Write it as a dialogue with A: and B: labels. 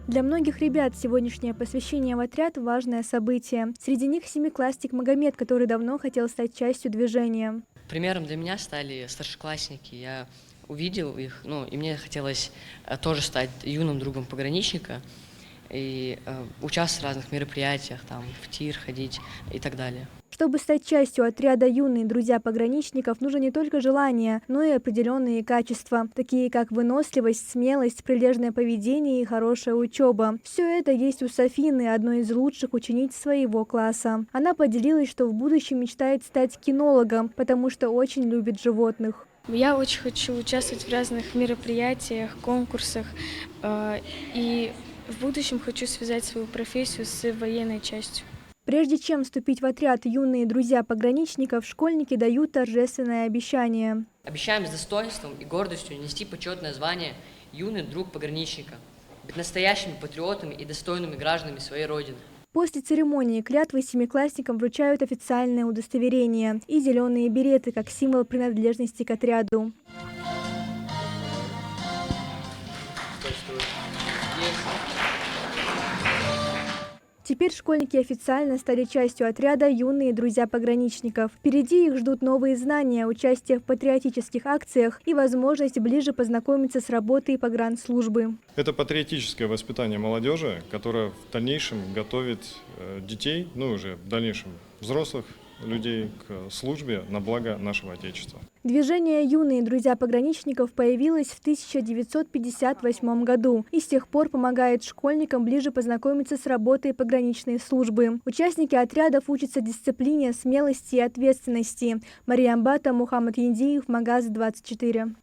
A: Для многих ребят сегодняшнее посвящение в отряд – важное событие. Среди них семиклассник Магомед, который давно хотел стать частью движения.
B: Примером для меня стали старшеклассники. Я увидел их, и мне хотелось тоже стать юным другом пограничника и участвовать в разных мероприятиях, там, в тир ходить и так далее.
A: Чтобы стать частью отряда «Юные друзья пограничников», нужно не только желание, но и определенные качества, такие как выносливость, смелость, прилежное поведение и хорошая учеба. Все это есть у Софины, одной из лучших учениц своего класса. Она поделилась, что в будущем мечтает стать кинологом, потому что очень любит животных.
C: Я очень хочу участвовать в разных мероприятиях, конкурсах и в будущем хочу связать свою профессию с военной частью.
A: Прежде чем вступить в отряд «Юные друзья пограничников», школьники дают торжественное обещание.
B: Обещаем с достоинством и гордостью нести почетное звание «Юный друг пограничника», быть настоящими патриотами и достойными гражданами своей Родины.
A: После церемонии клятвы семиклассникам вручают официальное удостоверение и зеленые береты как символ принадлежности к отряду. Теперь школьники официально стали частью отряда «Юные друзья пограничников». Впереди их ждут новые знания, участие в патриотических акциях и возможность ближе познакомиться с работой погранслужбы.
D: Это патриотическое воспитание молодежи, которое в дальнейшем готовит детей, уже в дальнейшем взрослых людей к службе на благо нашего Отечества.
A: Движение «Юные друзья пограничников» появилось в 1958 году и с тех пор помогает школьникам ближе познакомиться с работой пограничной службы. Участники отрядов учатся дисциплине, смелости и ответственности. Мария Амбата, Мухаммад Яндиев, Магаз 24.